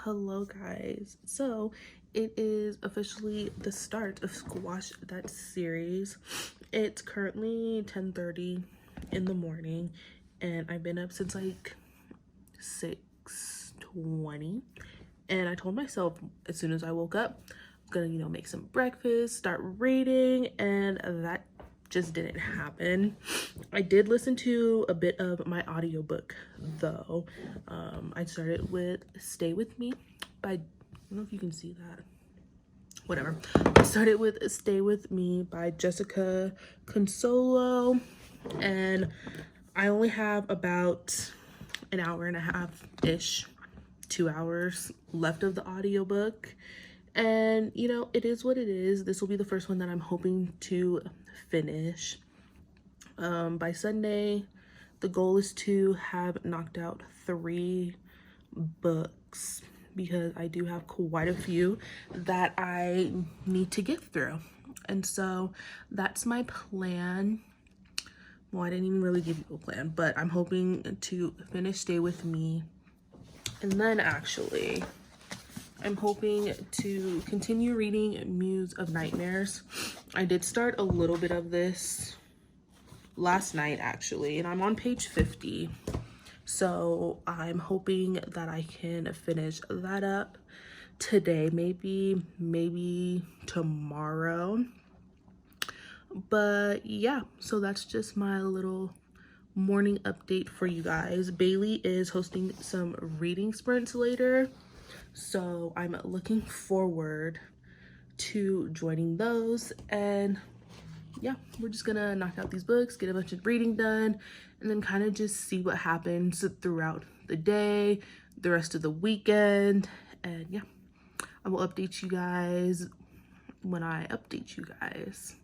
Hello guys, so it is officially the start of Squash That Series. It's currently 10:30 in the morning and I've been up since like 6:20, and I told myself as soon as I woke up I'm gonna make some breakfast, start reading, and that just didn't happen. I did listen to a bit of my audiobook though. I started with Stay With Me by, I don't know if you can see that, whatever. I started with Stay With Me by 𝙲𝚘𝚗𝚆𝚒, and I only have about an hour and a half ish, 2 hours left of the audiobook. And it is what it is. This will be the first one that I'm hoping to finish by Sunday. The goal is to have knocked out 3 books because I do have quite a few that I need to get through, and so that's my plan. Well, I didn't even really give you a plan, but I'm hoping to finish Stay With Me, and then actually I'm hoping to continue reading Muse of Nightmares. I did start a little bit of this last night actually, and I'm on page 50. So I'm hoping that I can finish that up today, maybe tomorrow. But yeah, so that's just my little morning update for you guys. Bailey is hosting some reading sprints later, so I'm looking forward to joining those. And yeah, we're just gonna knock out these books, get a bunch of reading done, and then kind of just see what happens throughout the day, the rest of the weekend. And yeah, I will update you guys when I update you guys.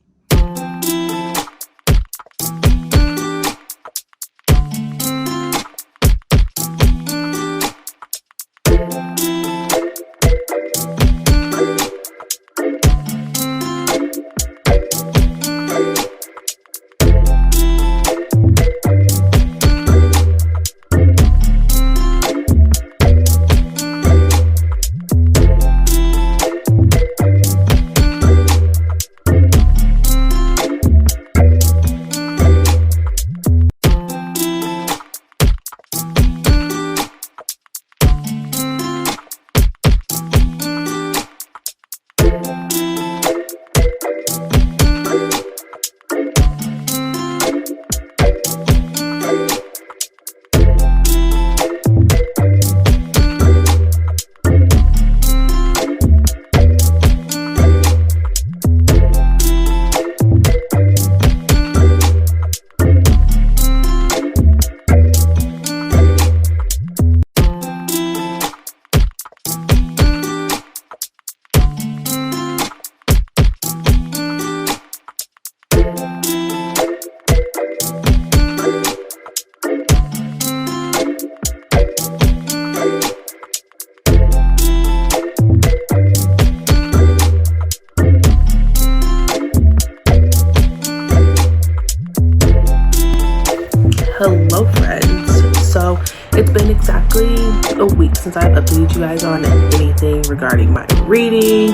Hello friends, so it's been exactly a week since I've updated you guys on anything regarding my reading,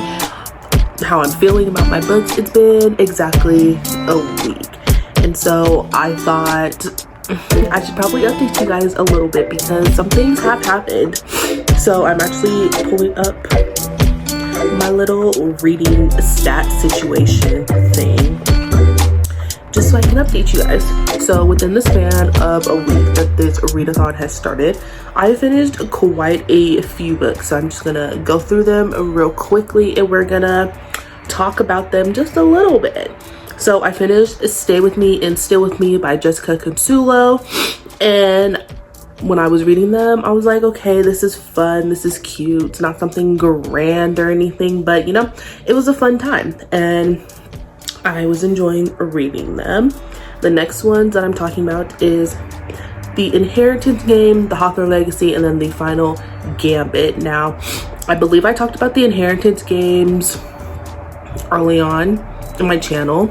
how I'm feeling about my books. It's been exactly a week, and so I thought I should probably update you guys a little bit because some things have happened. So I'm actually pulling up my little reading stat situation thing just so I can update you guys. So within the span of a week that this readathon has started, I finished quite a few books. So I'm just gonna go through them real quickly and we're gonna talk about them just a little bit. So I finished Stay With Me and Still With Me by 𝙲𝚘𝚗𝚗𝚆𝚒, and when I was reading them, I was like, okay, this is fun, this is cute. It's not something grand or anything, but it was a fun time and I was enjoying reading them. The next ones that I'm talking about is The Inheritance Game, The Hawthorne Legacy, and then The Final Gambit. Now, I believe I talked about The Inheritance Games early on in my channel,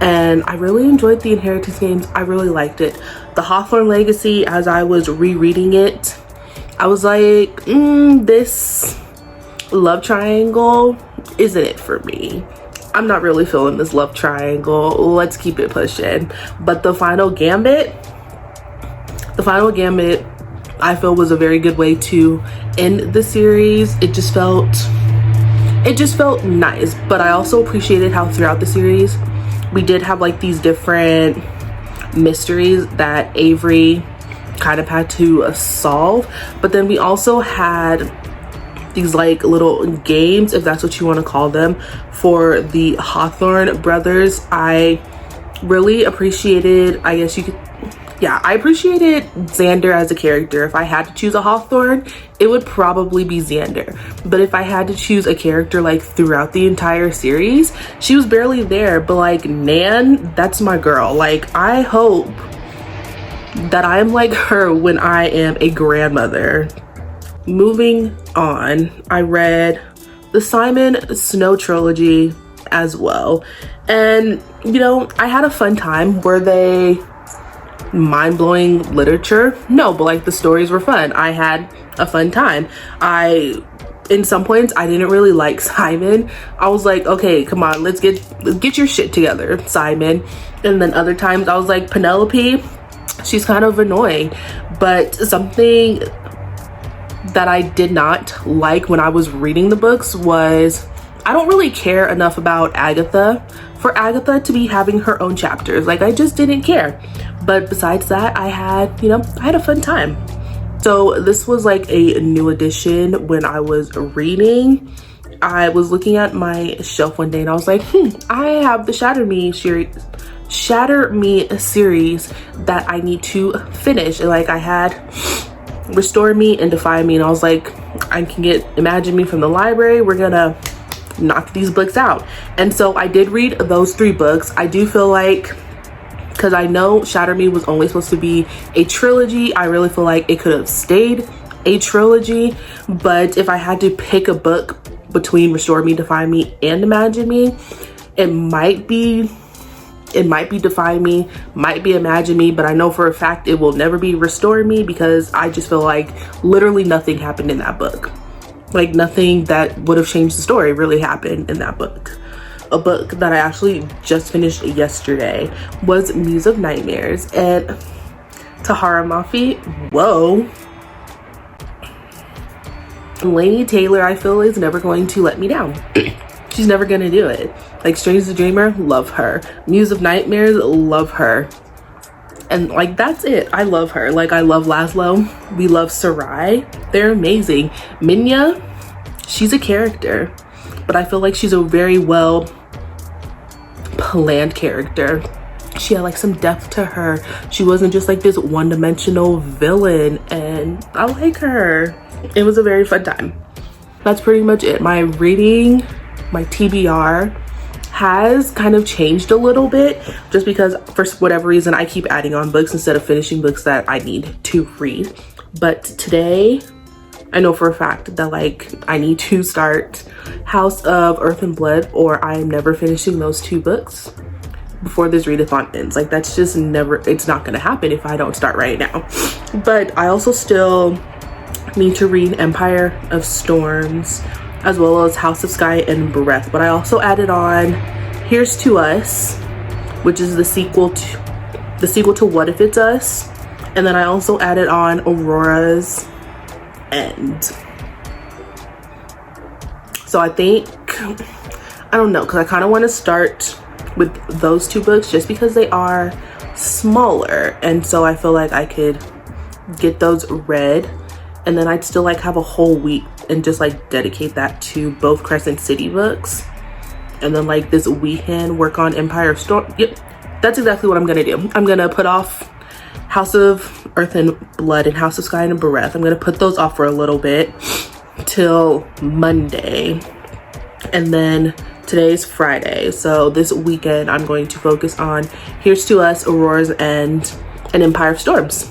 and I really enjoyed The Inheritance Games. I really liked it. The Hawthorne Legacy, as I was rereading it, I was like, this love triangle isn't it for me. I'm not really feeling this love triangle. Let's keep it pushing. But the final gambit, I feel was a very good way to end the series. It just felt nice. But I also appreciated how throughout the series we did have like these different mysteries that Avery kind of had to solve, but then we also had these like little games, if that's what you want to call them, for the Hawthorne brothers. I really appreciated, I guess you could, yeah, I appreciated Xander as a character. If I had to choose a Hawthorne, it would probably be Xander. But if I had to choose a character like throughout the entire series, she was barely there, but like Nan, that's my girl. Like, I hope that I'm like her when I am a grandmother. Moving on, I read the Simon Snow trilogy as well. And, you know, I had a fun time. Were they mind-blowing literature? No, but like the stories were fun. I had a fun time. In some points I didn't really like Simon. I was like, okay, come on, let's get your shit together, Simon. And then other times I was like, Penelope, she's kind of annoying. But something that I did not like when I was reading the books was I don't really care enough about Agatha for Agatha to be having her own chapters. Like, I just didn't care. But besides that, I had a fun time. So this was like a new edition. When I was reading, I was looking at my shelf one day and I was like, I have the Shatter Me series that I need to finish. And like, I had Restore Me and Defy Me, and I was like, I can get Imagine Me from the library. We're gonna knock these books out. And so I did read those 3 books. I do feel like, because I know Shatter Me was only supposed to be a trilogy, I really feel like it could have stayed a trilogy. But if I had to pick a book between Restore Me, Defy Me, and Imagine Me, it might be Defy Me, might be Imagine Me, but I know for a fact it will never be Restore Me, because I just feel like literally nothing happened in that book. Like, nothing that would have changed the story really happened in that book. A book that I actually just finished yesterday was Muse of Nightmares, and 𝚐Mafi, whoa. Laini Taylor, I feel, is never going to let me down. She's never gonna do it. Like, Strange the Dreamer, love her. Muse of Nightmares, love her. And like, that's it. I love her. Like, I love Laszlo. We love Sarai. They're amazing. Minya, she's a character, but I feel like she's a very well planned character. She had like some depth to her. She wasn't just like this one-dimensional villain, and I like her. It was a very fun time. That's pretty much it. My reading, my TBR has kind of changed a little bit, just because for whatever reason I keep adding on books instead of finishing books that I need to read. But today I know for a fact that like I need to start House of Earth and Blood, or I am never finishing those 2 books before this readathon ends. Like, that's just never, it's not gonna happen if I don't start right now. But I also still need to read Empire of Storms, as well as House of Sky and Breath. But I also added on Here's to Us, which is the sequel to What If It's Us. And then I also added on Aurora's End. So I think, I don't know, because I kind of want to start with those 2 books just because they are smaller, and so I feel like I could get those read, and then I'd still like have a whole week and just like dedicate that to both Crescent City books, and then like this weekend work on Empire of Storm. Yep, that's exactly what I'm gonna do. I'm gonna put off House of Earth and Blood and House of Sky and Breath. I'm gonna put those off for a little bit till Monday, and then today's Friday, so this weekend I'm going to focus on Here's to Us, Aurora's End, and Empire of Storms.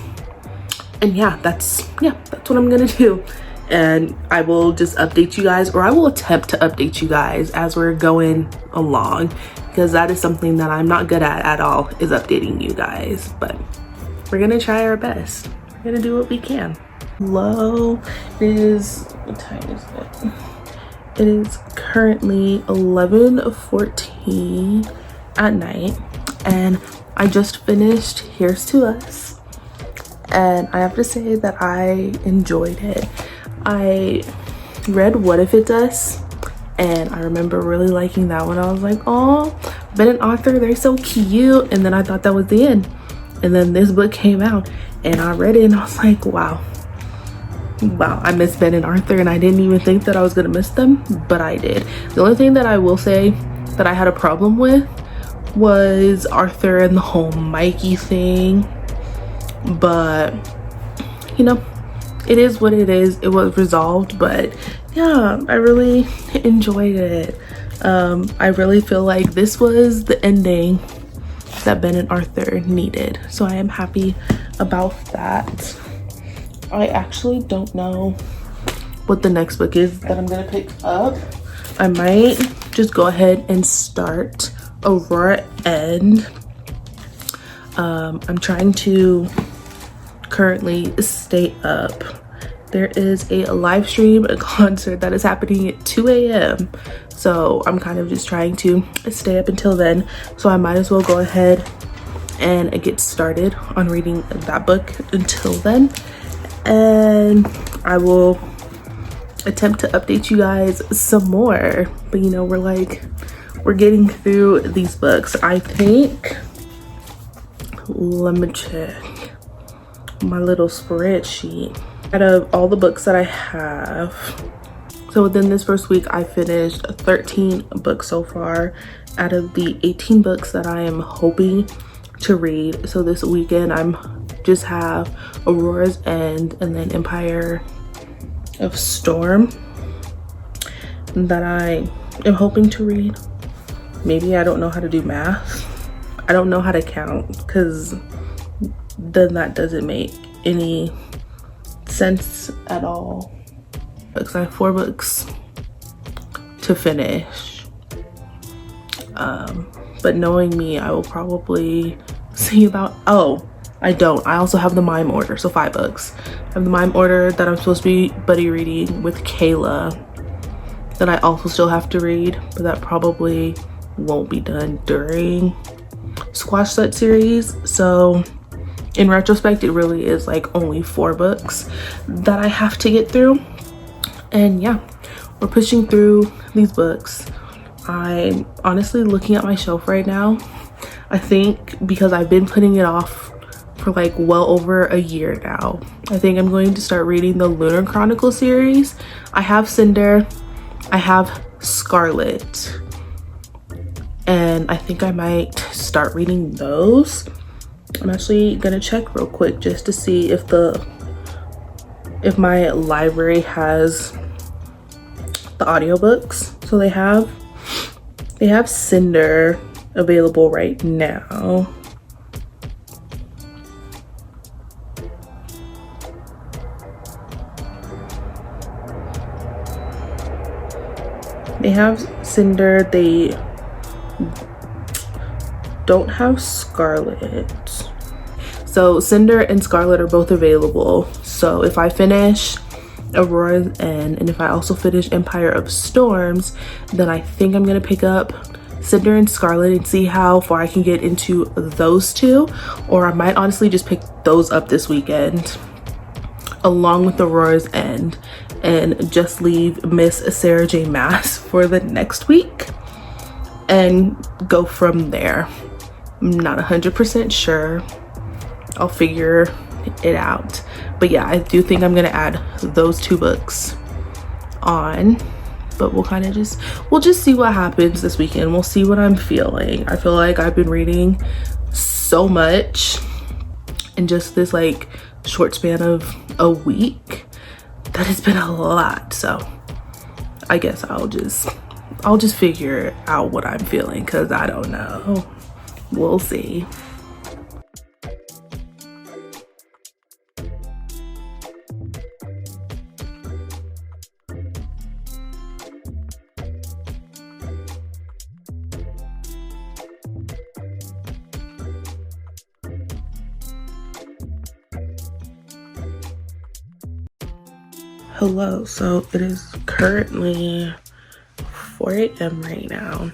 And yeah, that's what I'm gonna do. And I will just update you guys, or I will attempt to update you guys as we're going along, because that is something that I'm not good at all, is updating you guys. But we're gonna try our best. We're gonna do what we can. Hello, it is, what time is it? It is currently 11:14 at night, and I just finished Here's to Us, and I have to say that I enjoyed it. I read What If It's Us, and I remember really liking that one. I was like, oh, Ben and Arthur, they're so cute. And then I thought that was the end, and then this book came out and I read it and I was like, wow, I miss Ben and Arthur, and I didn't even think that I was gonna miss them, but I did. The only thing that I will say that I had a problem with was Arthur and the whole Mikey thing, but you know, it is what it is. It was resolved, but yeah, I really enjoyed it. I really feel like this was the ending that Ben and Arthur needed, so I am happy about that. I actually don't know what the next book is that I'm gonna pick up. I might just go ahead and start Aurora End. I'm trying to currently stay up. There is a live stream, a concert that is happening at 2 a.m. So I'm kind of just trying to stay up until then. So I might as well go ahead and get started on reading that book until then. And I will attempt to update you guys some more, but you know, we're getting through these books. I think, let me check my little spreadsheet. Out of all the books that I have, so within this first week I finished 13 books so far out of the 18 books that I am hoping to read. So this weekend I'm just have Aurora's End and then Empire of Storm that I am hoping to read. Maybe I don't know how to do math. I don't know how to count, because then that doesn't make any sense at all. Because I have 4 books to finish. But knowing me, I will probably see about, oh, I don't. I also have the mime order, so 5 books. I have the mime order that I'm supposed to be buddy reading with Kayla that I also still have to read, but that probably won't be done during Squash Set series. So in retrospect, it really is like only 4 books that I have to get through. And yeah, we're pushing through these books. I'm honestly looking at my shelf right now. I think because I've been putting it off for like well over a year now, I think I'm going to start reading the Lunar Chronicle series. I have Cinder, I have Scarlet, and I think I might start reading those. I'm actually gonna check real quick just to see if my library has the audiobooks. So they have Cinder available right now. They have Cinder, they don't have Scarlet. So Cinder and Scarlet are both available. So if I finish Aurora's End and if I also finish Empire of Storms, then I think I'm gonna pick up Cinder and Scarlet and see how far I can get into those 2, or I might honestly just pick those up this weekend along with Aurora's End and just leave Miss Sarah J Maas for the next week and go from there. I'm not 100% sure. I'll figure it out, but yeah, I do think I'm gonna add those 2 books on, but we'll just see what happens this weekend. We'll see what I'm feeling. I feel like I've been reading so much in just this like short span of a week that it's been a lot, so I guess I'll just figure out what I'm feeling, because I don't know. We'll see. Hello, so it is currently 4 a.m. right now,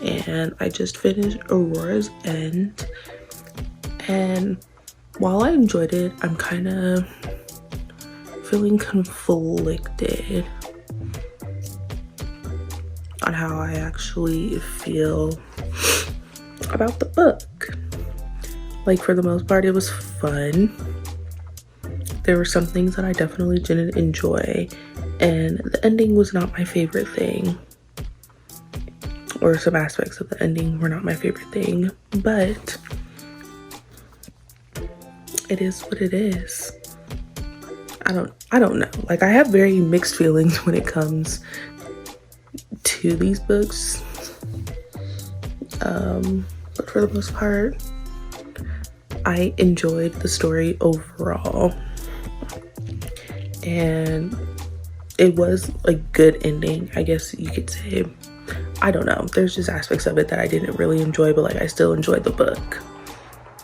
and I just finished Aurora's End, and while I enjoyed it, I'm kind of feeling conflicted on how I actually feel about the book. Like, for the most part, it was fun. There were some things that I definitely didn't enjoy, and the ending was not my favorite thing, or some aspects of the ending were not my favorite thing, but it is what it is. I don't know. Like, I have very mixed feelings when it comes to these books, but for the most part, I enjoyed the story overall, and it was a good ending, I guess you could say. I don't know, there's just aspects of it that I didn't really enjoy, but like I still enjoyed the book,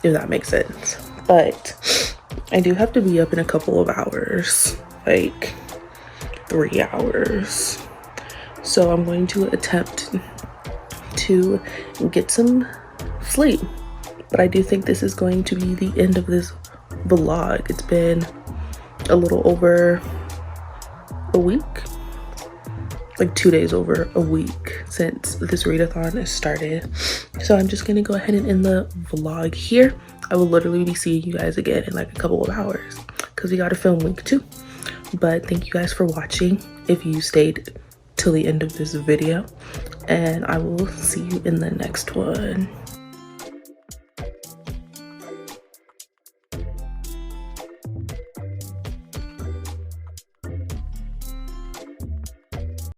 if that makes sense. But I do have to be up in a couple of hours, like 3 hours, so I'm going to attempt to get some sleep. But I do think this is going to be the end of this vlog. It's been a little over a week, like 2 days over a week since this readathon has started. So I'm just gonna go ahead and end the vlog here. I will literally be seeing you guys again in like a couple of hours because we got a film week too. But thank you guys for watching if you stayed till the end of this video, and I will see you in the next one.